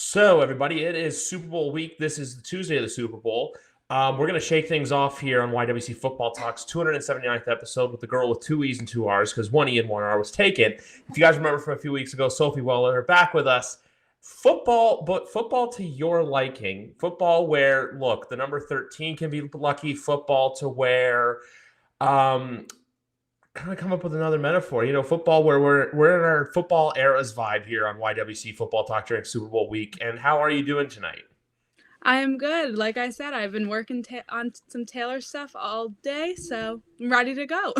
So, everybody, it is Super Bowl week. This is the Tuesday of the Super Bowl. We're going to shake things off here on YWC Football Talks 279th episode with the girl with two E's and two R's because one E and one R was taken. If you guys remember from a few weeks ago, Sophie Weller back with us. Football, but football to your liking. Football where, look, the number 13 can be lucky. Football to where kind of come up with another metaphor. Football where we're in our football era's vibe here on YWC Football Talk during Super Bowl week. And how are you doing tonight? I am good. Like I said, I've been working on some Taylor stuff all day, so I'm ready to go.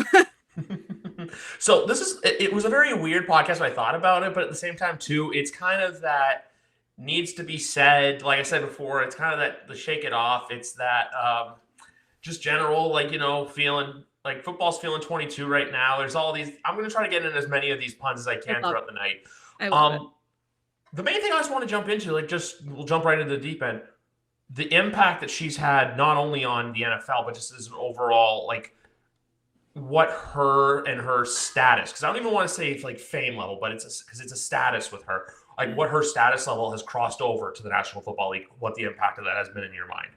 So it was a very weird podcast when I thought about it, but at the same time too, it's kind of that needs to be said. Like I said before, it's kind of that the shake it off. It's that just general, feeling like football's feeling 22 right now. There's all these. I'm going to try to get in as many of these puns as I can throughout the night. I love it. The main thing I just want to jump into, we'll jump right into the deep end. The impact that she's had not only on the NFL, but just as an overall, what her and her status, because I don't even want to say it's like fame level, but because it's a status with her, like what her status level has crossed over to the National Football League, what the impact of that has been in your mind.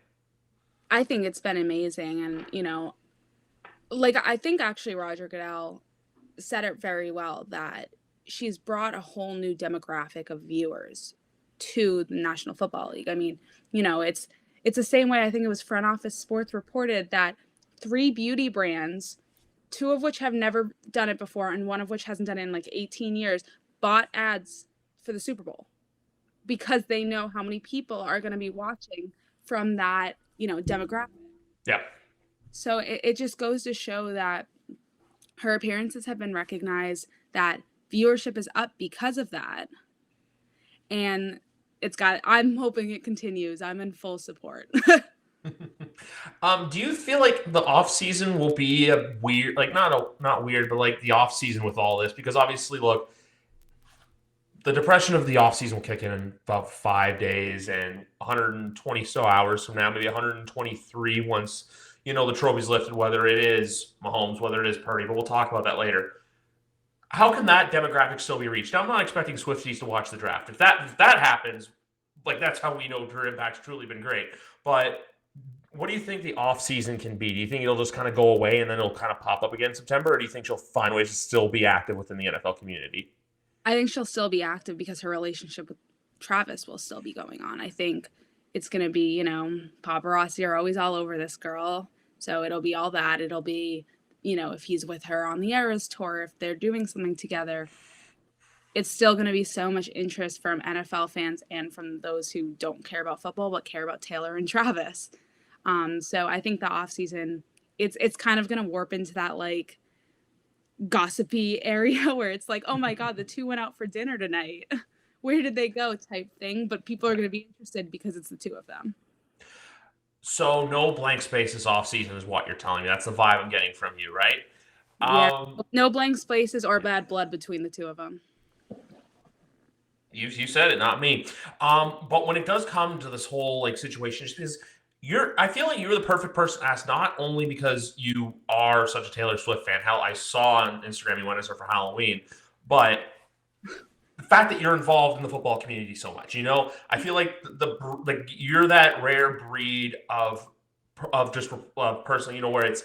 I think it's been amazing. And, I think actually Roger Goodell said it very well that she's brought a whole new demographic of viewers to the National Football League. I mean, it's the same way. I think it was Front Office Sports reported that 3 beauty brands, 2 of which have never done it before and one of which hasn't done it in 18 years, bought ads for the Super Bowl because they know how many people are going to be watching from that, demographic. Yeah. So it just goes to show that her appearances have been recognized, that viewership is up because of that. And I'm hoping it continues. I'm in full support. Do you feel like the off season will be a weird, not weird, but the off season with all this? Because obviously, look, the depression of the off season will kick in about 5 days and 120 so hours from now, maybe 123 once the trophy's lifted. Whether it is Mahomes, whether it is Purdy, but we'll talk about that later. How can that demographic still be reached? Now, I'm not expecting Swifties to watch the draft. If that happens, that's how we know her impact's truly been great. But what do you think the off season can be? Do you think it'll just kind of go away and then it'll kind of pop up again in September, or do you think she'll find ways to still be active within the NFL community? I think she'll still be active because her relationship with Travis will still be going on. I think it's going to be, paparazzi are always all over this girl. So it'll be all that. It'll be, if he's with her on the Eras tour, if they're doing something together, it's still going to be so much interest from NFL fans and from those who don't care about football but care about Taylor and Travis. So I think the off season, it's kind of going to warp into that gossipy area where it's like, oh my God, the 2 went out for dinner tonight. Where did they go type thing? But people are going to be interested because it's the 2 of them. So no blank spaces off season is what you're telling me. That's the vibe I'm getting from you, right? Yeah, no blank spaces or bad blood between the 2 of them. You said it, not me. But when it does come to this whole situation, just because I feel like you're the perfect person to ask, not only because you are such a Taylor Swift fan. Hell, I saw on Instagram you went as her for Halloween, but the fact that you're involved in the football community so much, I feel like you're that rare breed of just person, where it's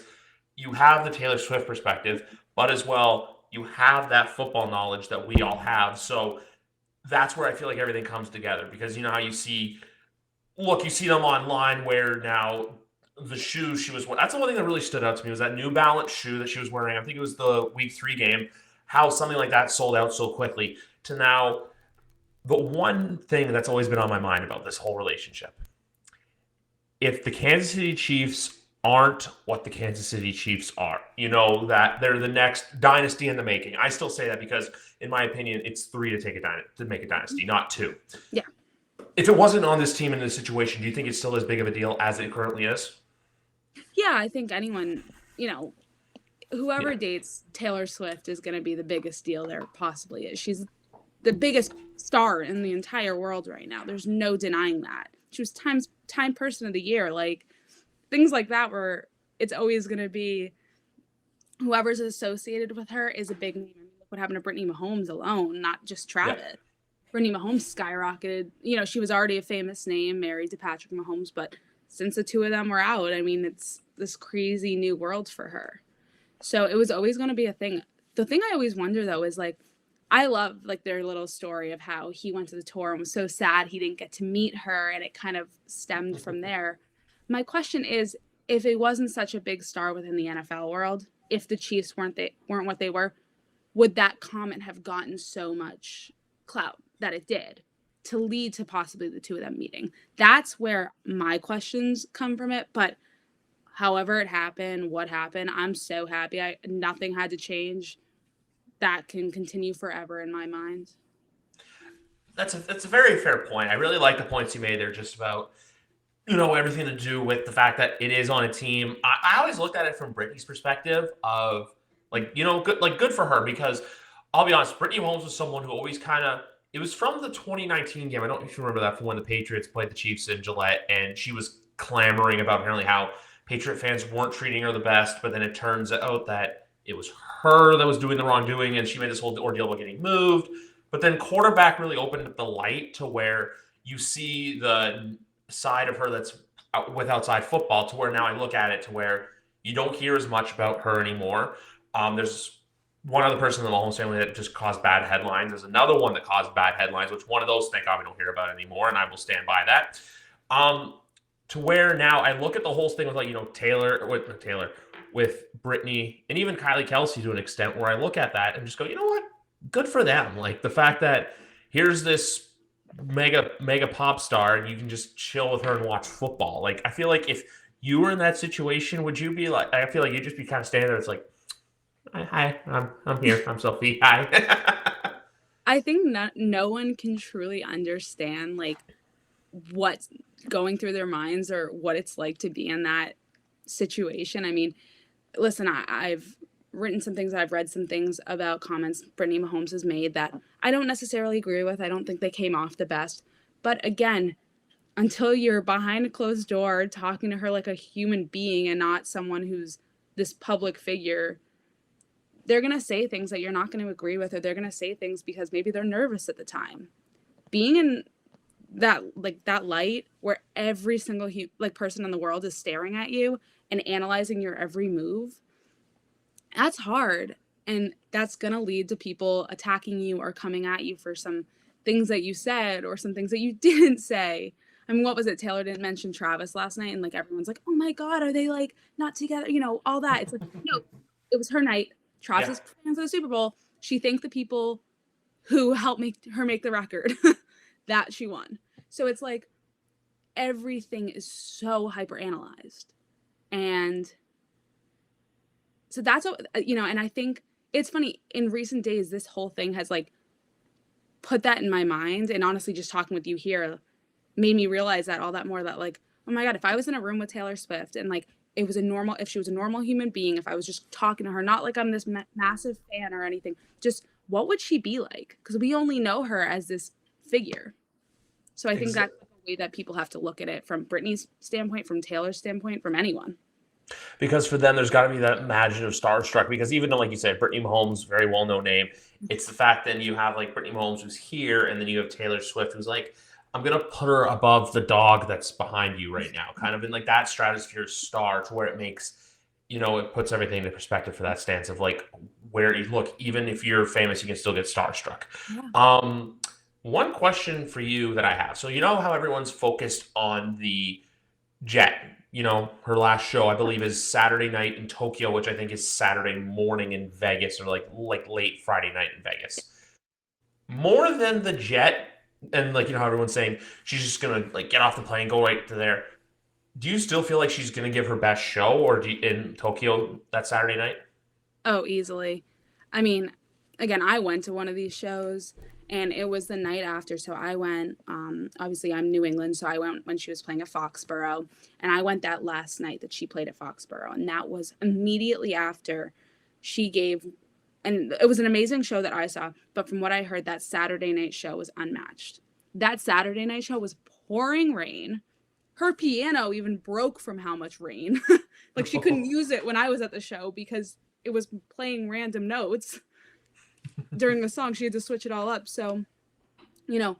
you have the Taylor Swift perspective, but as well you have that football knowledge that we all have. So that's where I feel like everything comes together, because how you see them online where now the shoes she was wearing. That's the one thing that really stood out to me was that New Balance shoe that she was wearing. I think it was the week 3 game, how something like that sold out so quickly to now. The one thing that's always been on my mind about this whole relationship, if the Kansas City Chiefs aren't what the Kansas City Chiefs are, that they're the next dynasty in the making. I still say that because, in my opinion, it's 3 to make a dynasty, not 2. Yeah. If it wasn't on this team in this situation, do you think it's still as big of a deal as it currently is? Yeah, I think anyone, whoever dates Taylor Swift is going to be the biggest deal there possibly is. She's the biggest star in the entire world right now. There's no denying that. She was Time Person of the Year. Things like that where it's always going to be whoever's associated with her is a big name. Look what happened to Brittany Mahomes alone, not just Travis. Yeah. Brittany Mahomes skyrocketed. You know, she was already a famous name, married to Patrick Mahomes, but since the two of them were out, I mean, it's this crazy new world for her. So it was always going to be a thing. The thing I always wonder, though, is like, I love like their little story of how he went to the tour and was so sad he didn't get to meet her, and it kind of stemmed from there. My question is, if it wasn't such a big star within the NFL world, if the Chiefs weren't what they were, would that comment have gotten so much clout that it did to lead to possibly the two of them meeting? That's where my questions come from it. But however it happened, what happened, I'm so happy. Nothing had to change. That can continue forever in my mind. That's a very fair point. I really like the points you made there, just about everything to do with the fact that it is on a team. I always looked at it from Brittany's perspective of good for her, because I'll be honest, Brittany Mahomes was someone who always it was from the 2019 game. I don't know if you remember that, from when the Patriots played the Chiefs in Gillette, and she was clamoring about apparently how Patriot fans weren't treating her the best, but then it turns out that it was her that was doing the wrongdoing, and she made this whole ordeal about getting moved. But then quarterback really opened up the light to where you see the side of her that's with outside football, to where now I look at it to where you don't hear as much about her anymore. There's one other person in the Mahomes family that just caused bad headlines. There's another one that caused bad headlines, which one of those, thank God, we don't hear about anymore, and I will stand by that. To where now I look at the whole thing with with Brittany, and even Kylie Kelsey to an extent, where I look at that and just go, you know what? Good for them. Like, the fact that here's this mega pop star, and you can just chill with her and watch football. Like, I feel like if you were in that situation, would you be like, I feel like you'd just be kind of standing there. It's like, hi, I'm here. I'm Sophie. Hi. I think no one can truly understand like what's going through their minds or what it's like to be in that situation. I mean, listen, I've written some things, I've read some things about comments Brittany Mahomes has made that I don't necessarily agree with. I don't think they came off the best. But again, until you're behind a closed door talking to her like a human being and not someone who's this public figure, they're going to say things that you're not going to agree with, or they're going to say things because maybe they're nervous at the time. Being in that light where every single person in the world is staring at you and analyzing your every move, that's hard. And that's going to lead to people attacking you or coming at you for some things that you said or some things that you didn't say. I mean, what was it? Taylor didn't mention Travis last night, and like everyone's like, oh my God, are they like not together? You know, all that. It's like, no, it was her night. Travis is playing for the Super Bowl. She thanked the people who helped her make the record that she won. So it's like everything is so hyper analyzed. And so that's what, and I think it's funny, in recent days, this whole thing has like put that in my mind. And honestly, just talking with you here made me realize that all that more, that like, oh my God, if I was in a room with Taylor Swift and like if she was a normal human being, if I was just talking to her, not like I'm this massive fan or anything, just what would she be like? Because we only know her as this figure. So I think that's the way that people have to look at it, from Britney's standpoint, from Taylor's standpoint, from anyone. Because for them, there's got to be that imaginative starstruck. Because even though, like you said, Brittany Mahomes, very well-known name, it's the fact that you have like Brittany Mahomes who's here, and then you have Taylor Swift who's like, I'm going to put her above the dog that's behind you right now. Kind of in like that stratosphere star, to where it makes, it puts everything into perspective for that stance of like, where you look, even if you're famous, you can still get starstruck. Yeah. One question for you that I have. So, how everyone's focused on the Jet, her last show, I believe, is Saturday night in Tokyo, which I think is Saturday morning in Vegas, or like late Friday night in Vegas. More than the Jet, and like, how everyone's saying she's just going to like get off the plane, go right to there. Do you still feel like she's going to give her best show in Tokyo that Saturday night? Oh, easily. I mean, again, I went to one of these shows, and it was the night after. So I went, obviously I'm New England, so I went when she was playing at Foxborough, and I went that last night that she played at Foxborough. And that was immediately after she gave, and it was an amazing show that I saw, but from what I heard, that Saturday night show was unmatched. That Saturday night show was pouring rain. Her piano even broke from how much rain. Like, she couldn't use it when I was at the show because it was playing random notes during the song. She had to switch it all up. So you know,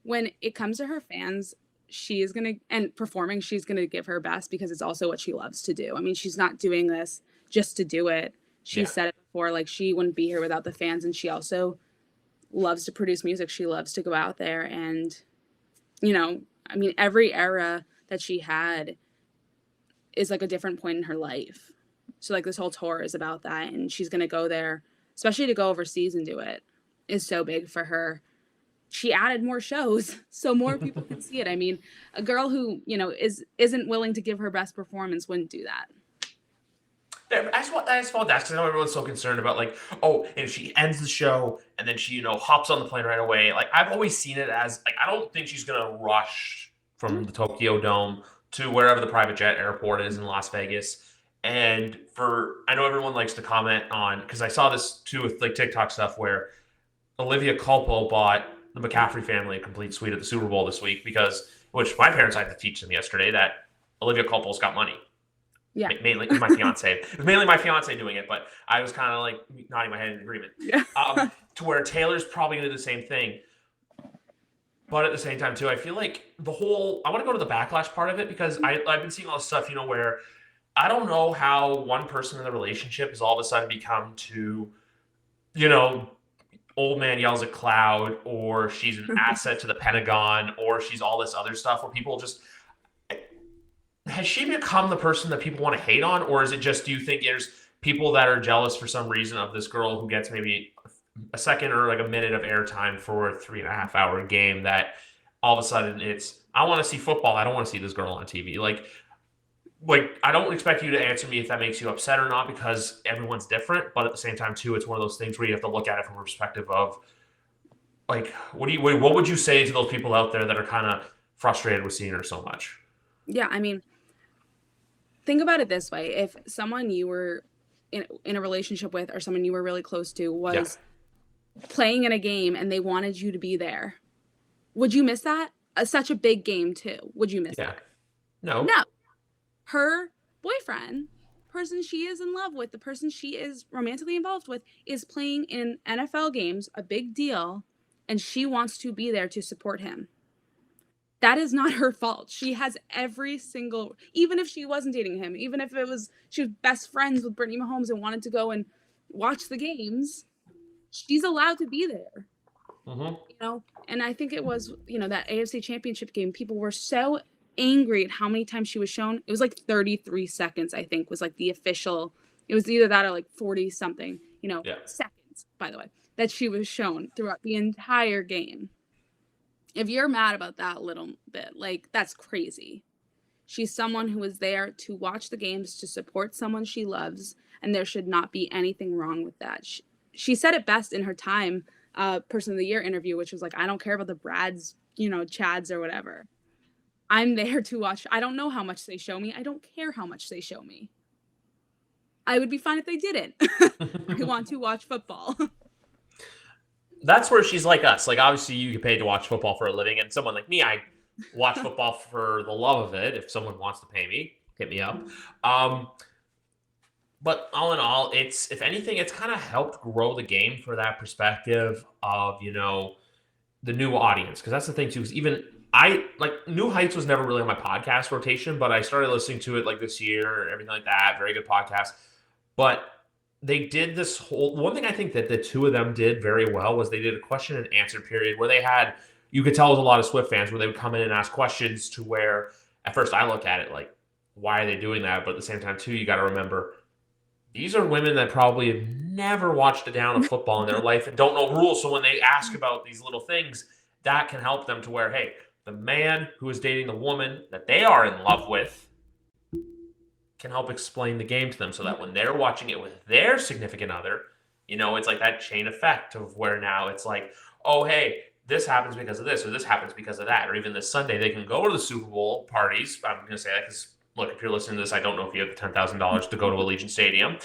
when it comes to her fans, she is going to, and performing, she's going to give her best because it's also what she loves to do. I mean, she's not doing this just to do it. She Yeah. said it before, like she wouldn't be here without the fans. And she also loves to produce music. She loves to go out there and, I mean, every era that she had is like a different point in her life. So like this whole tour is about that. And she's going to go there, especially to go overseas and do it is so big for her. She added more shows so more people can see it. I mean, a girl who, isn't willing to give her best performance wouldn't do that. That's what that's because I know everyone's so concerned about like, oh, and if she ends the show and then she, hops on the plane right away. Like I've always seen it as like I don't think she's gonna rush from the Tokyo Dome to wherever the private jet airport is in Las Vegas. And I know everyone likes to comment on because I saw this too with like TikTok stuff where Olivia Culpo bought the McCaffrey family a complete suite at the Super Bowl this week which my parents had to teach them yesterday that Olivia Culpo's got money. Yeah. Mainly my fiance. It was mainly my fiance doing it, but I was kind of like nodding my head in agreement. Yeah. To where Taylor's probably going to do the same thing. But at the same time, too, I feel like I want to go to the backlash part of it because I've been seeing all this stuff, where I don't know how one person in the relationship has all of a sudden become to, old man yells at cloud, or she's an asset to the Pentagon, or she's all this other stuff where people just. Has she become the person that people want to hate on, or is it just, do you think there's people that are jealous for some reason of this girl who gets maybe a second or like a minute of airtime for a 3.5 hour game that all of a sudden I want to see football. I don't want to see this girl on TV. Like I don't expect you to answer me if that makes you upset or not, because everyone's different. But at the same time too, it's one of those things where you have to look at it from a perspective of like, what would you say to those people out there that are kind of frustrated with seeing her so much? Yeah. I mean, think about it this way. If someone you were in a relationship with or someone you were really close to was playing in a game and they wanted you to be there, would you miss that? Such a big game too. Would you miss that? No. Her boyfriend, person she is in love with, the person she is romantically involved with, is playing in NFL games, a big deal, and she wants to be there to support him. That is not her fault. She has even if she wasn't dating him, even if she was best friends with Brittany Mahomes and wanted to go and watch the games, she's allowed to be there. Mm-hmm. And I think it was, that AFC Championship game, people were so angry at how many times she was shown. It was like 33 seconds, I think, was like the official. It was either that or like 40 something, seconds, by the way, that she was shown throughout the entire game. If you're mad about that a little bit, like, that's crazy. She's someone who is there to watch the games, to support someone she loves, and there should not be anything wrong with that. She said it best in her Time Person of the Year interview, which was like, I don't care about the Brads, Chads or whatever. I'm there to watch. I don't know how much they show me. I don't care how much they show me. I would be fine if they didn't. I want to watch football. That's where she's like us. Like, obviously, you get paid to watch football for a living, and someone like me, I watch football for the love of it. If someone wants to pay me, hit me up. But all in all, if anything, it's kind of helped grow the game for that perspective of, the new audience. Because that's the thing, too, is even New Heights was never really on my podcast rotation, but I started listening to it like this year, everything like that. Very good podcast. But they did this one thing I think that the two of them did very well was they did a question and answer period where you could tell it was a lot of Swift fans where they would come in and ask questions to where at first I look at it like, why are they doing that? But at the same time too, you got to remember these are women that probably have never watched a down of football in their life and don't know rules. So when they ask about these little things, that can help them to where, hey, the man who is dating the woman that they are in love with can help explain the game to them so that when they're watching it with their significant other, it's like that chain effect of where now it's like, oh, hey, this happens because of this, or this happens because of that. Or even this Sunday, they can go to the Super Bowl parties. I'm going to say that because, look, if you're listening to this, I don't know if you have the $10,000 to go to Allegiant Stadium.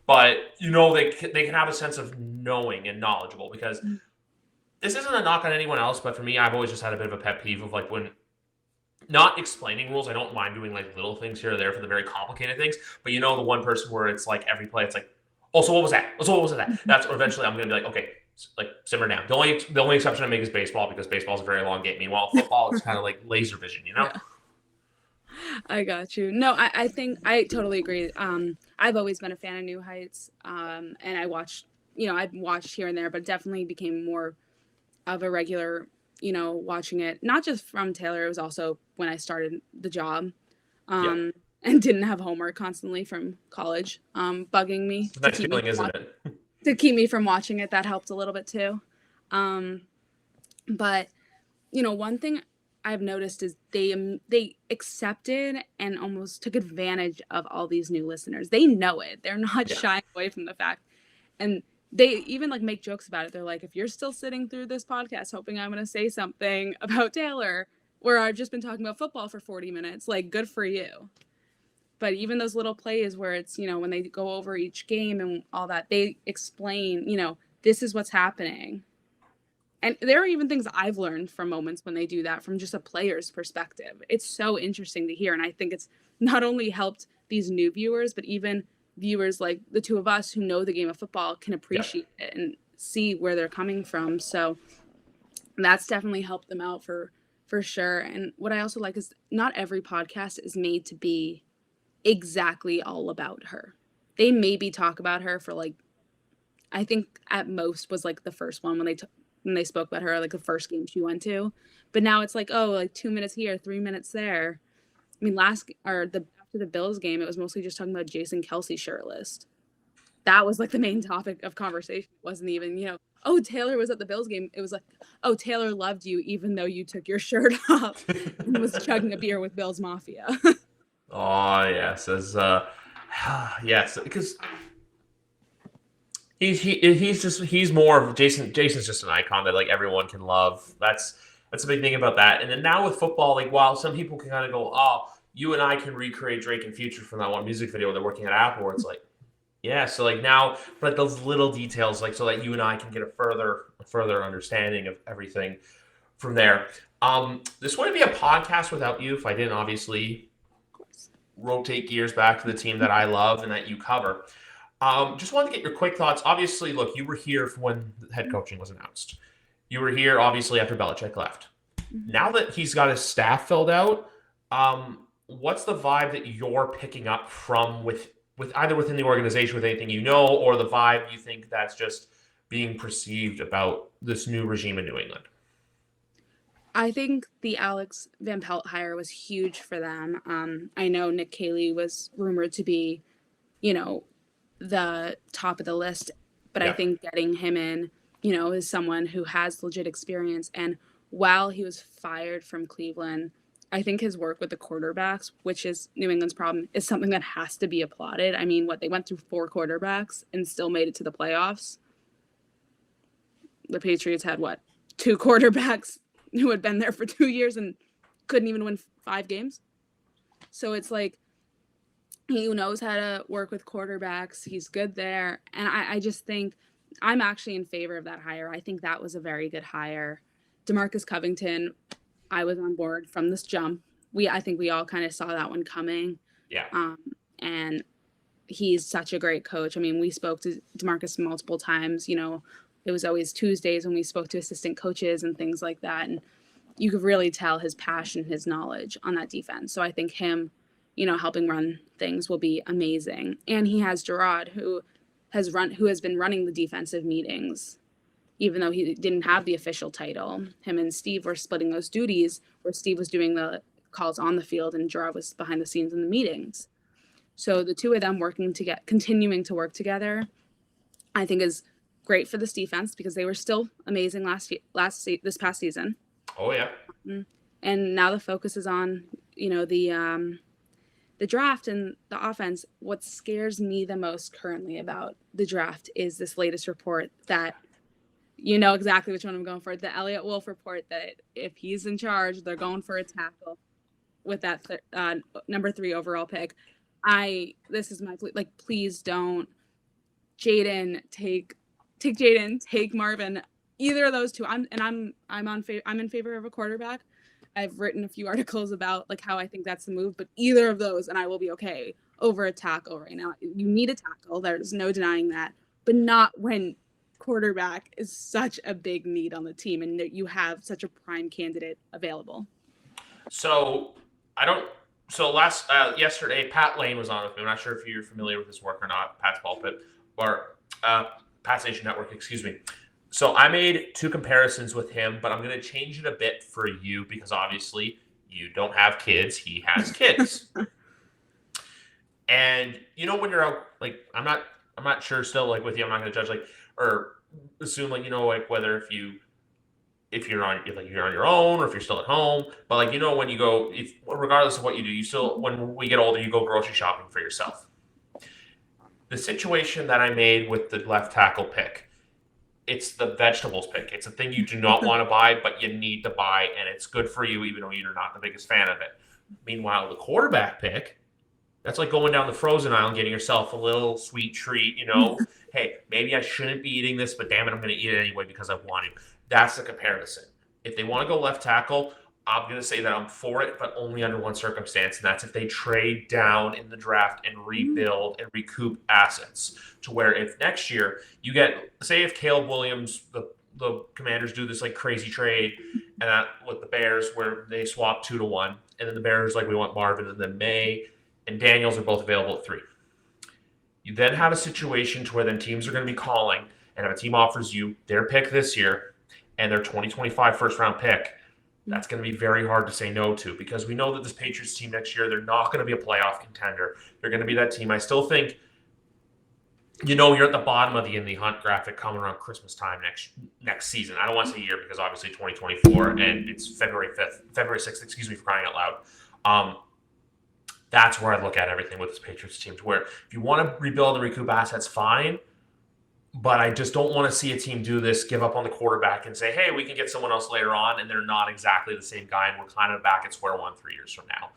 But, they can have a sense of knowing and knowledgeable because this isn't a knock on anyone else. But for me, I've always just had a bit of a pet peeve of like when not explaining rules. I don't mind doing like little things here or there for the very complicated things. But the one person where it's like every play, it's like, oh, so what was that? Oh, so what was that? That's eventually I'm going to be like, okay, like simmer down. The only exception I make is baseball because baseball is a very long game. Meanwhile, football it's kind of like laser vision, you know? Yeah. I got you. No, I think I totally agree. I've always been a fan of New Heights, and I've watched here and there, but definitely became more of a regular, watching it. Not just from Taylor, it was also when I started the job, Yeah. and didn't have homework constantly from college, bugging me It's a nice feeling, isn't it? to keep me from watching it. That helped a little bit too. But one thing I've noticed is they accepted and almost took advantage of all these new listeners. They know it. They're not Yeah. shying away from the fact, and they even like make jokes about it. They're like, if you're still sitting through this podcast hoping I'm going to say something about Taylor, where I've just been talking about football for 40 minutes, like good for you. But even those little plays where it's, when they go over each game and all that, they explain, this is what's happening. And there are even things I've learned from moments when they do that from just a player's perspective. It's so interesting to hear. And I think it's not only helped these new viewers, but even viewers like the two of us who know the game of football can appreciate it and see where they're coming from. So that's definitely helped them out for sure. And what I also like is not every podcast is made to be exactly all about her. They maybe talk about her for like, I think at most was like the first one when they spoke about her, like the first game she went to. But now it's like, oh, like 2 minutes here, 3 minutes there. I mean, after the Bills game, it was mostly just talking about Jason Kelsey shirtless. That was like the main topic of conversation. It wasn't even, oh, Taylor was at the Bills game. It was like, oh, Taylor loved you even though you took your shirt off and was chugging a beer with Bills Mafia. Oh yes, yes, because he's more of Jason. Jason's just an icon that like everyone can love. That's a big thing about that. And then now with football, like while some people can kind of go, oh, you and I can recreate Drake and Future from that one music video when they're working at Apple, where it's like, yeah. So like now, but those little details, like so that you and I can get a further understanding of everything from there. This wouldn't be a podcast without you if I didn't obviously rotate gears back to the team that I love and that you cover. Just wanted to get your quick thoughts. Obviously, look, you were here for when head coaching was announced. You were here, obviously, after Belichick left. Now that he's got his staff filled out, what's the vibe that you're picking up from with either within the organization with anything you know, or the vibe you think that's just being perceived about this new regime in New England? I think the Alex Van Pelt hire was huge for them. I know Nick Caley was rumored to be, the top of the list, but I think getting him in, is someone who has legit experience. And while he was fired from Cleveland, I think his work with the quarterbacks, which is New England's problem, is something that has to be applauded. I mean, they went through 4 quarterbacks and still made it to the playoffs. The Patriots had 2 quarterbacks who had been there for 2 years and couldn't even win 5 games. So it's like, he knows how to work with quarterbacks. He's good there. And I just think I'm actually in favor of that hire. I think that was a very good hire. DeMarcus Covington, I was on board from this jump. I think we all kind of saw that one coming. Yeah. And he's such a great coach. I mean, we spoke to DeMarcus multiple times. It was always Tuesdays when we spoke to assistant coaches and things like that. And you could really tell his passion, his knowledge on that defense. So I think him, helping run things will be amazing. And he has Gerard, who has been running the defensive meetings, even though he didn't have the official title. Him and Steve were splitting those duties, where Steve was doing the calls on the field and Gerard was behind the scenes in the meetings. So the two of them continuing to work together, I think is great for this defense because they were still amazing this past season. Oh yeah. And now the focus is on, the draft and the offense. What scares me the most currently about the draft is this latest report that, exactly which one I'm going for, the Elliott Wolf report, that if he's in charge, they're going for a tackle with that number 3 overall pick. This is my plea. Like, please don't. Jaden, take Jaden, take Marvin. Either of those two. I'm in favor of a quarterback. I've written a few articles about how I think that's the move, but either of those and I will be okay over a tackle right now. You need a tackle. There's no denying that, but not when quarterback is such a big need on the team, and that you have such a prime candidate available. So yesterday, Pat Lane was on with me. I'm not sure if you're familiar with his work or not, Pat's Pulpit, or Pat's Nation Network, excuse me. So I made 2 comparisons with him, but I'm going to change it a bit for you because obviously you don't have kids. He has kids. And when you're out, like, I'm not sure still, like, with you, I'm not going to judge, like, or assume, like, like, whether if you're on your own or if you're still at home, but, like, when you go, regardless of what you do, you still, when we get older, you go grocery shopping for yourself. The situation that I made with the left tackle pick, it's the vegetables pick. It's a thing you do not want to buy, but you need to buy, and it's good for you, even though you're not the biggest fan of it. Meanwhile, the quarterback pick, that's like going down the frozen aisle and getting yourself a little sweet treat, Hey, maybe I shouldn't be eating this, but damn it, I'm going to eat it anyway because I want to. That's the comparison. If they want to go left tackle, I'm going to say that I'm for it, but only under one circumstance, and that's if they trade down in the draft and rebuild and recoup assets. To where if next year you get, say if Caleb Williams, the Commanders do this like crazy trade, and that with the Bears where they swap 2-1, and then the Bears like, we want Marvin, and then May and Daniels are both available at 3. You then have a situation to where then teams are going to be calling, and if a team offers you their pick this year and their 2025 first-round pick, that's going to be very hard to say no to, because we know that this Patriots team next year, they're not going to be a playoff contender. They're going to be that team. I still think, you're at the bottom of the Indy Hunt graphic coming around Christmas time next season. I don't want to say year because obviously 2024, and it's February 6th, excuse me, for crying out loud. That's where I look at everything with this Patriots team, to where if you want to rebuild and recoup assets, fine. But I just don't want to see a team do this, give up on the quarterback and say, hey, we can get someone else later on, and they're not exactly the same guy, and we're kind of back at square one 3 years from now.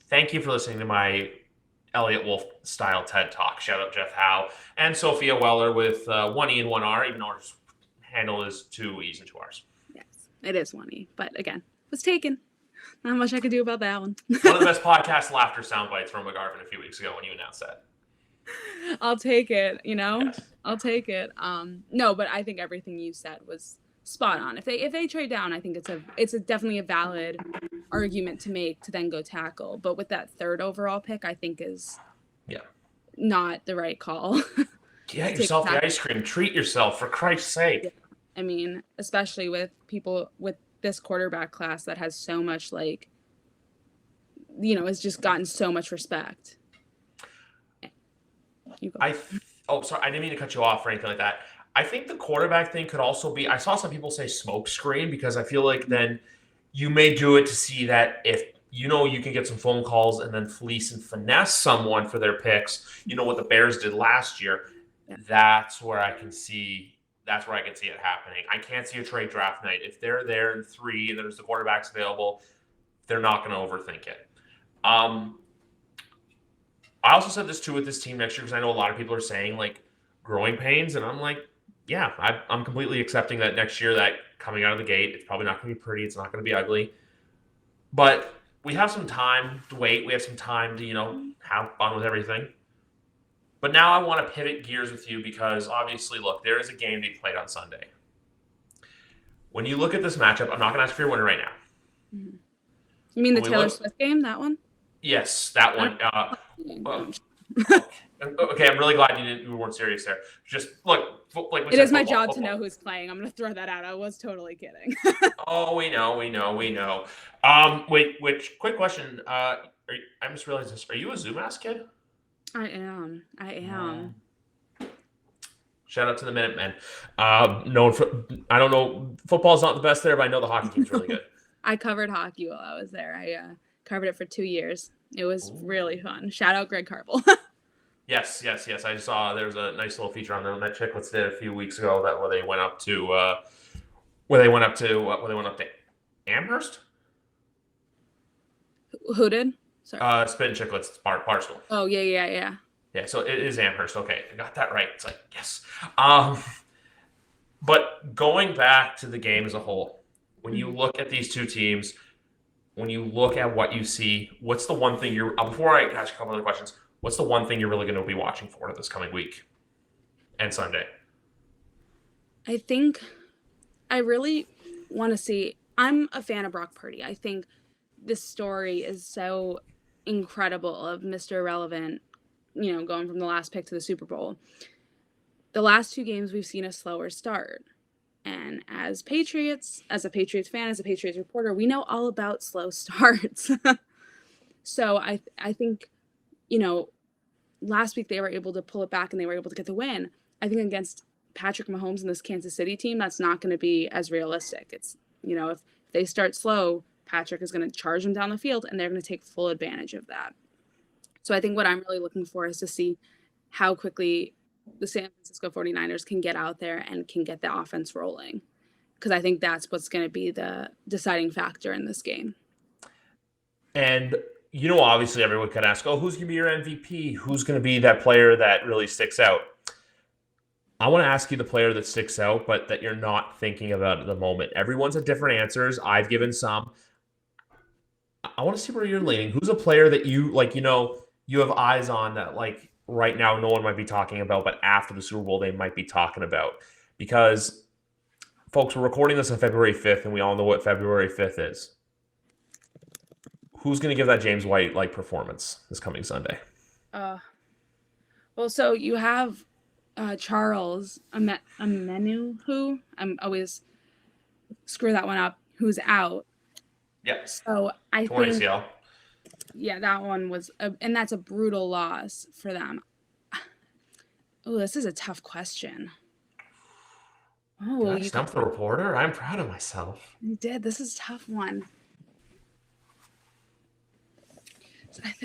Thank you for listening to my Elliot Wolf-style TED Talk. Shout out Jeff Howe and Sophie Weller with 1 E and 1 R, even though our handle is 2 E's and 2 R's. Yes, it is 1 E, but again, it was taken. Not much I could do about that one. One of the best podcast laughter sound bites from McGarvin a few weeks ago when you announced that. I'll take it, Yes. I'll take it. No, but I think everything you said was spot on. If they trade down, I think it's definitely a valid argument to make to then go tackle. But with that 3rd overall pick, I think is not the right call. Get yourself the ice cream. Treat yourself, for Christ's sake. Yeah. I mean, especially with people with this quarterback class that has so much, like, has just gotten so much respect. Sorry, I didn't mean to cut you off or anything like that. I think the quarterback thing could also be, I saw some people say smoke screen, because I feel like then you may do it to see that if you can get some phone calls and then fleece and finesse someone for their picks, what the Bears did last year. Yeah. That's where I can see it happening. I can't see a trade draft night. If they're there in 3 and there's the quarterbacks available, they're not going to overthink it. I also said this too with this team next year, because I know a lot of people are saying like growing pains, and I'm like, yeah, I'm completely accepting that next year, that coming out of the gate, it's probably not going to be pretty. It's not going to be ugly, but we have some time to wait. We have some time to, have fun with everything. But now I want to pivot gears with you, because obviously, look, there is a game to be played on Sunday. When you look at this matchup, I'm not going to ask for your winner right now. Mm-hmm. You mean the Taylor Swift game, that one? Yes, that one. Okay, I'm really glad you weren't serious there. Just look, like it is my job to know who's playing. I'm going to throw that out. I was totally kidding. Oh, we know. Wait, quick question. I just realized this. Are you a Zoomass kid? I am. Shout out to the Minutemen. I don't know, football's not the best there, but I know the hockey team's really good. I covered hockey while I was there. I covered it for 2 years. It was really fun. Shout out Greg Carvel. Yes. I saw there was a nice little feature on them that Chicklets did a few weeks ago where they went up to Amherst. Who did? Sorry. Spin Chicklets Barstool. Oh yeah. Yeah, so it is Amherst. Okay, I got that right. It's like, yes. But going back to the game as a whole, when you look at these two teams, when you look at what you see, what's the one thing before I ask a couple other questions, what's the one thing you're really going to be watching for this coming week and Sunday? I think I really want to see. I'm a fan of Brock Purdy. I think this story is so incredible of Mr. Irrelevant, going from the last pick to the Super Bowl. The last two games we've seen a slower start. And as a Patriots fan, as a Patriots reporter, we know all about slow starts. So I think, you know, last week they were able to pull it back and they were able to get the win. I think against Patrick Mahomes and this Kansas City team, that's not going to be as realistic. It's, if they start slow, Patrick is going to charge them down the field and they're going to take full advantage of that. So I think what I'm really looking for is to see how quickly the San Francisco 49ers can get out there and can get the offense rolling. Because I think that's what's going to be the deciding factor in this game. And, obviously everyone could ask, oh, who's going to be your MVP? Who's going to be that player that really sticks out? I want to ask you the player that sticks out, but that you're not thinking about at the moment. Everyone's had different answers. I've given some. I want to see where you're leaning. Who's a player that you, you have eyes on that, right now no one might be talking about, but after the Super Bowl they might be talking about? Because, folks, we're recording this on February 5th, and we all know what February 5th is. Who's going to give that James White-like performance this coming Sunday? Well, so you have Charles Amenu, who I'm always screw that one up, who's out. Yep. So I Torn think, ACL. yeah, that one was, and that's a brutal loss for them. Oh, this is a tough question. Oh, did I stump the reporter? I'm proud of myself. You did. This is a tough one.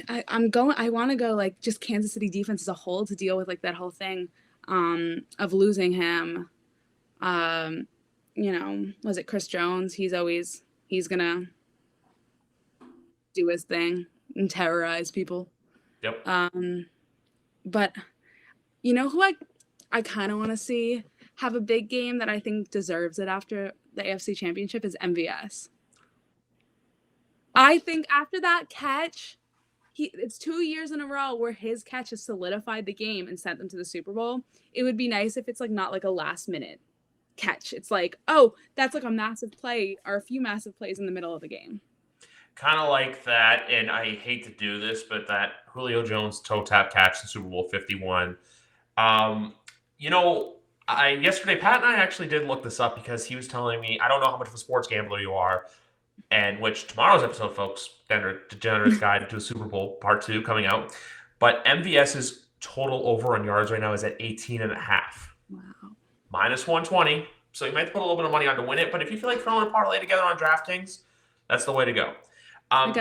I want to go just Kansas City defense as a whole to deal with that whole thing of losing him. Was it Chris Jones? He's gonna do his thing and terrorize people. Yep. But who I kind of want to see have a big game that I think deserves it after the AFC Championship is MVS. I think after that catch, it's 2 years in a row where his catch has solidified the game and sent them to the Super Bowl. It would be nice if it's not a last minute catch. It's oh, that's a massive play or a few massive plays in the middle of the game. Kind of like that, and I hate to do this, but that Julio Jones toe tap catch in Super Bowl 51. Yesterday, Pat and I actually did look this up because he was telling me, I don't know how much of a sports gambler you are, and which tomorrow's episode, folks, Degenerate's Guide to the Super Bowl Part 2 coming out. But MVS's total over on yards right now is at 18.5. Wow. Minus 120. So you might put a little bit of money on to win it, but if you feel like throwing a parlay together on DraftKings, that's the way to go. I'm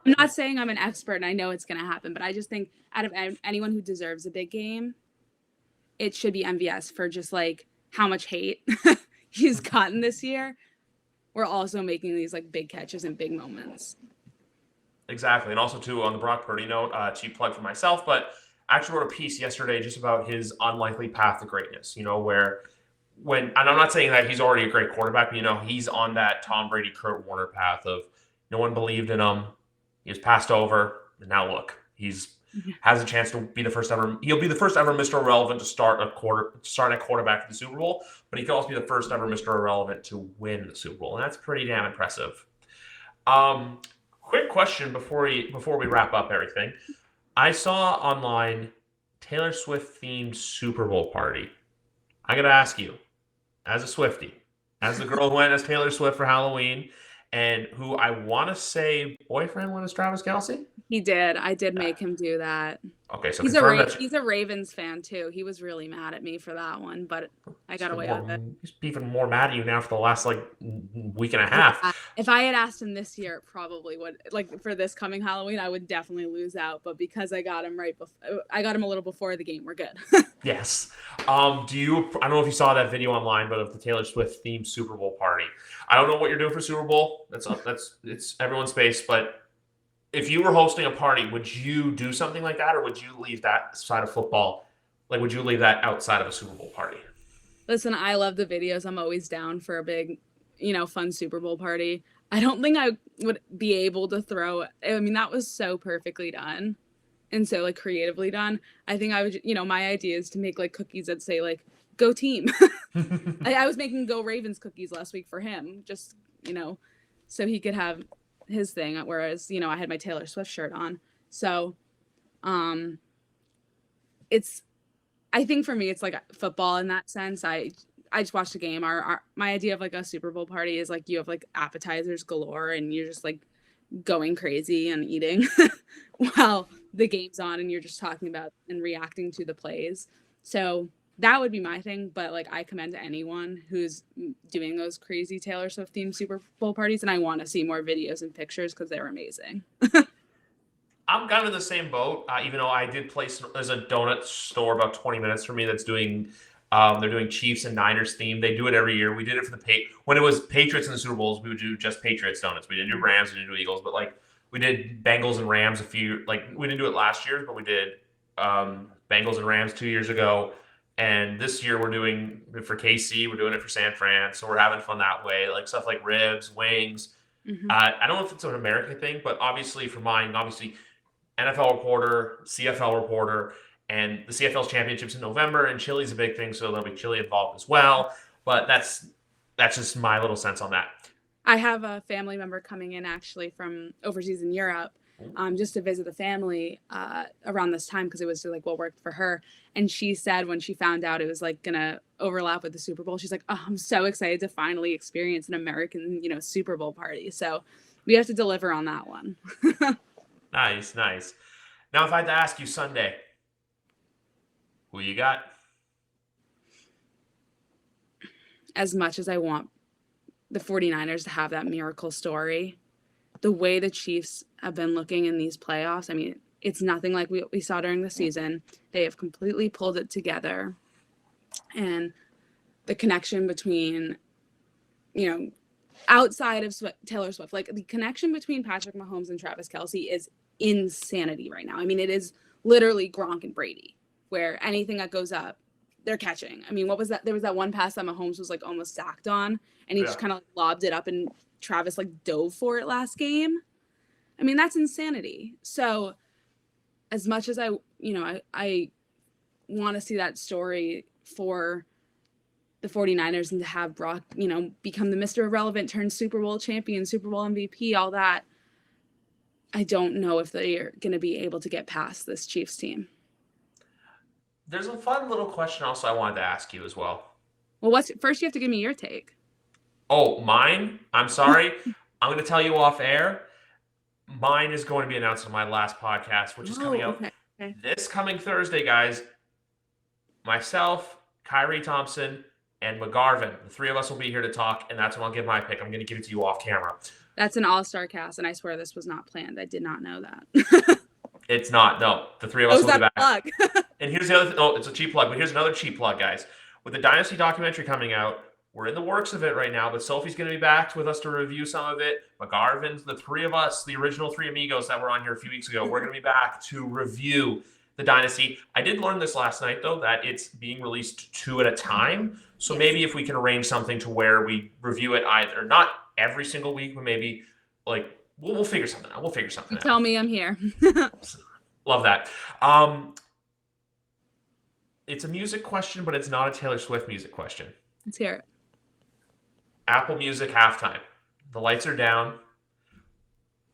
not saying I'm an expert and I know it's going to happen, but I just think out of anyone who deserves a big game, it should be MVS for just how much hate he's gotten this year. We're also making these big catches and big moments. Exactly. And also too, on the Brock Purdy note, cheap plug for myself, but I actually wrote a piece yesterday just about his unlikely path to greatness, and I'm not saying that he's already a great quarterback, but he's on that Tom Brady, Kurt Warner path of no one believed in him. He was passed over. And now look, has a chance to be the first ever. He'll be the first ever Mr. Irrelevant to start at quarterback for the Super Bowl, but he could also be the first ever Mr. Irrelevant to win the Super Bowl, and that's pretty damn impressive. Quick question before we wrap up everything. I saw online Taylor Swift themed Super Bowl party. I gotta ask you, as a Swiftie, as the girl who went as Taylor Swift for Halloween, and who I want to say boyfriend went as Travis Kelce? He did. I did make him do that. Okay, so he's a Ravens fan too. He was really mad at me for that one, but I got away with it. He's even more mad at you now for the last week and a half. If I had asked him this year, it probably would for this coming Halloween, I would definitely lose out. But because I got him I got him a little before the game. We're good. Yes. I don't know if you saw that video online, but of the Taylor Swift themed Super Bowl party. I don't know what you're doing for Super Bowl. It's everyone's space, but if you were hosting a party, would you do something like that, or would you leave that side of football? Would you leave that outside of a Super Bowl party? Listen, I love the videos. I'm always down for a big, fun Super Bowl party. I don't think I would be able to throw. I mean, that was so perfectly done and so creatively done. I think I would, my idea is to make cookies that say go team. I was making Go Ravens cookies last week for him, just, so he could have his thing. Whereas, I had my Taylor Swift shirt on. So, I think for me, it's like football in that sense. I just watched the game. My idea of like a Super Bowl party is like you have like appetizers galore and you're just like going crazy and eating while the game's on and you're just talking about and reacting to the plays. So that would be my thing. But like I commend anyone who's doing those crazy Taylor Swift themed Super Bowl parties, and I want to see more videos and pictures because they're amazing. I'm kind of in the same boat, even though I did place there's a donut store about 20 minutes from me that's doing they're doing Chiefs and Niners theme. They do it every year. We did it for when it was Patriots in the Super Bowls. We would do just Patriots donuts. We didn't do Rams. We didn't do Eagles. But like we did Bengals and Rams we didn't do it last year, but we did Bengals and Rams 2 years ago. And this year we're doing it for KC. We're doing it for San Fran. So we're having fun that way. Like stuff like ribs, wings. Mm-hmm. I don't know if it's an American thing, but obviously for mine, NFL reporter, CFL reporter, and the CFL's championships in November, and chili's a big thing, so there'll be chili involved as well. But that's just my little sense on that. I have a family member coming in actually from overseas in Europe, just to visit the family around this time because it was like what worked for her. And she said when she found out it was like gonna overlap with the Super Bowl, she's like, "Oh, I'm so excited to finally experience an American, Super Bowl party." So we have to deliver on that one. Nice. Now, if I had to ask you Sunday, who you got? As much as I want the 49ers to have that miracle story, the way the Chiefs have been looking in these playoffs, I mean, it's nothing like we saw during the season. They have completely pulled it together. And the connection between, outside of Taylor Swift, like the connection between Patrick Mahomes and Travis Kelce is insanity right now. I mean, it is literally Gronk and Brady, where anything that goes up, they're catching. I mean, what was that? There was that one pass that Mahomes was like almost sacked on, and he just kind of like lobbed it up, and Travis like dove for it last game. I mean, that's insanity. So as much as I want to see that story for the 49ers and to have Brock, become the Mr. Irrelevant turned Super Bowl champion, Super Bowl MVP, all that, I don't know if they're going to be able to get past this Chiefs team. There's a fun little question also I wanted to ask you as well. Well, first you have to give me your take. Oh, mine? I'm sorry. I'm going to tell you off air. Mine is going to be announced on my last podcast, which is coming out this coming Thursday, guys. Myself, Kyrie Thompson, and McGarvin. The three of us will be here to talk, and that's when I'll give my pick. I'm going to give it to you off camera. That's an all-star cast, and I swear this was not planned. I did not know that. It's not. No, the three of us will be back. Plug? And here's the other thing. Oh, it's a cheap plug, but here's another cheap plug, guys. With the Dynasty documentary coming out, we're in the works of it right now, but Sophie's going to be back with us to review some of it. McGarvin's, the three of us, the original three amigos that were on here a few weeks ago, we're going to be back to review the Dynasty. I did learn this last night, though, that it's being released 2 at a time. So maybe if we can arrange something to where we review it either not every single week, but maybe like we'll figure something out. We'll figure something out. Tell me I'm here. Love that. It's a music question, but it's not a Taylor Swift music question. Let's hear it. Apple Music halftime. The lights are down.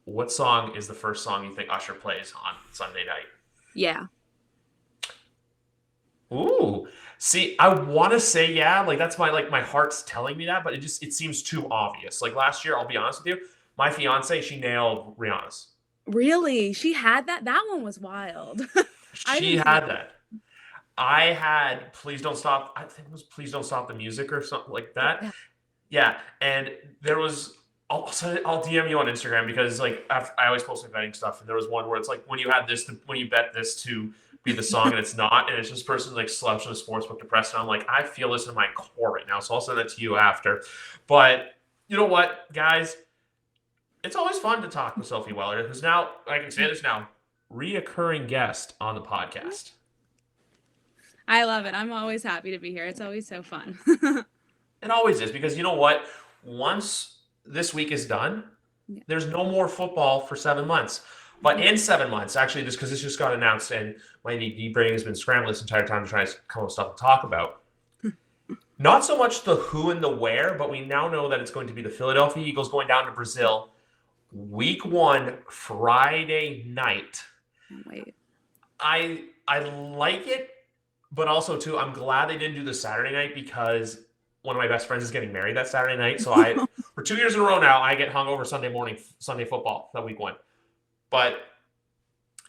What song is the first song you think Usher plays on Sunday night? Yeah. Ooh. See, I want to say yeah. Like that's my heart's telling me that, but it seems too obvious. Like last year, I'll be honest with you, my fiance, she nailed Rihanna's. Really? She had that? That one was wild. She had that. I had Please Don't Stop. I think it was Please Don't Stop the Music or something like that. Yeah. And there was, I'll DM you on Instagram because like I always post my betting stuff. And there was one where it's like when you bet this to be the song and it's not, and it's just person like slouching the sportsbook depressed. And I'm like, I feel this in my core right now. So I'll send that to you after. But you know what, guys? It's always fun to talk with Sophie Weller, who's now, I can say this now, reoccurring guest on the podcast. I love it. I'm always happy to be here. It's always so fun. It always is because you know what? Once this week is done, there's no more football for 7 months. But in 7 months, actually, just because this just got announced and my ADD brain has been scrambling this entire time to try to come up with stuff to talk about. Not so much the who and the where, but we now know that it's going to be the Philadelphia Eagles going down to Brazil week 1, Friday night. Can't wait. I like it, but also too, I'm glad they didn't do the Saturday night because one of my best friends is getting married that Saturday night. So for 2 years in a row now, I get hung over Sunday morning, Sunday football that week 1. But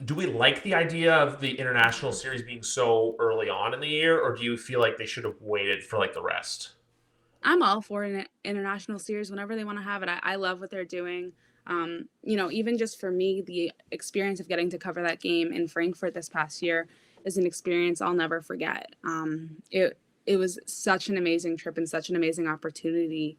do we like the idea of the international series being so early on in the year, or do you feel like they should have waited for like the rest? I'm all for an international series whenever they want to have it. I love what they're doing. Even just for me, the experience of getting to cover that game in Frankfurt this past year is an experience I'll never forget. It was such an amazing trip and such an amazing opportunity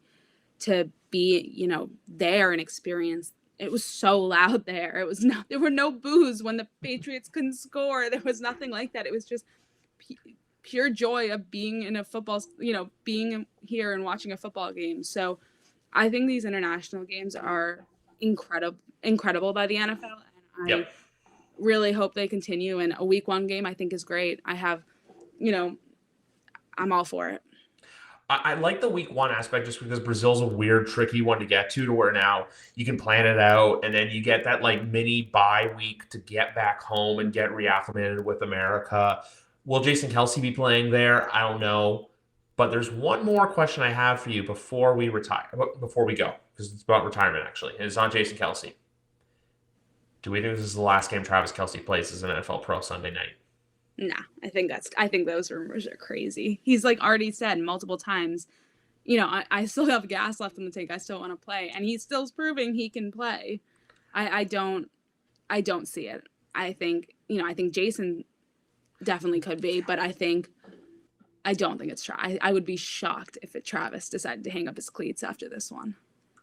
to be, there and experience. It was so loud there. There were no boos when the Patriots couldn't score. There was nothing like that. It was just pure joy of being in a football, being here and watching a football game. So I think these international games are incredible by the NFL. And I Yep. really hope they continue. And a week 1 game I think is great. You know, I'm all for it. I like the week 1 aspect just because Brazil's a weird, tricky one to get to where now you can plan it out and then you get that like mini bye week to get back home and get reacclimated with America. Will Jason Kelsey be playing there? I don't know. But there's one more question I have for you before we before we go, because it's about retirement actually. And it's on Jason Kelsey. Do we think this is the last game Travis Kelsey plays as an NFL pro Sunday night? Nah, I think those rumors are crazy. He's like already said multiple times, I still have gas left in the tank. I still want to play. And he's still proving he can play. I don't see it. I think Jason definitely could be, but I don't think it's Travis. I would be shocked if Travis decided to hang up his cleats after this one.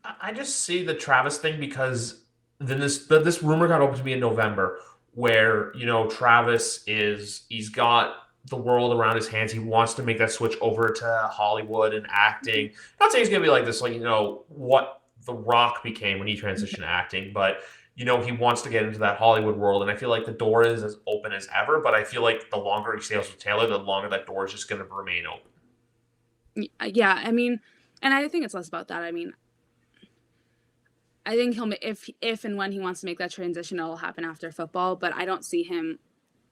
I just see the Travis thing because then this rumor got open to me in November where he's got the world around his hands. He wants to make that switch over to Hollywood and acting. Not saying he's gonna be like this, like what The Rock became when he transitioned to acting, but he wants to get into that Hollywood world, and I feel like the door is as open as ever. But I feel like the longer he stays with Taylor, the longer that door is just going to remain open. Yeah, I mean, and I think it's less about that. I think he'll if and when he wants to make that transition, it'll happen after football. But I don't see him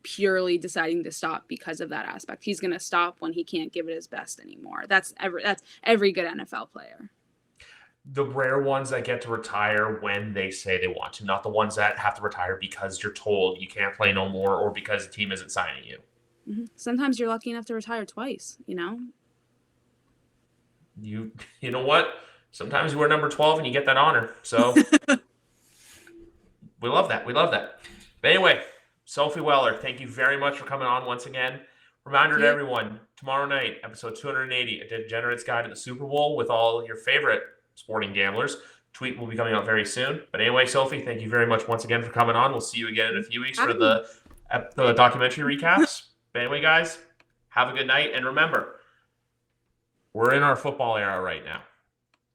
purely deciding to stop because of that aspect. He's going to stop when he can't give it his best anymore. That's every good NFL player. The rare ones that get to retire when they say they want to, not the ones that have to retire because you're told you can't play no more or because the team isn't signing you. Mm-hmm. Sometimes you're lucky enough to retire twice. You know what? Sometimes you wear number 12 and you get that honor. So we love that. We love that. But anyway, Sophie Weller, thank you very much for coming on once again. Reminder to everyone, tomorrow night, episode 280, A Degenerate's Guide to the Super Bowl with all your favorite sporting gamblers. Tweet will be coming out very soon. But anyway, Sophie, thank you very much once again for coming on. We'll see you again in a few weeks for the documentary recaps. But anyway, guys, have a good night. And remember, we're in our football era right now.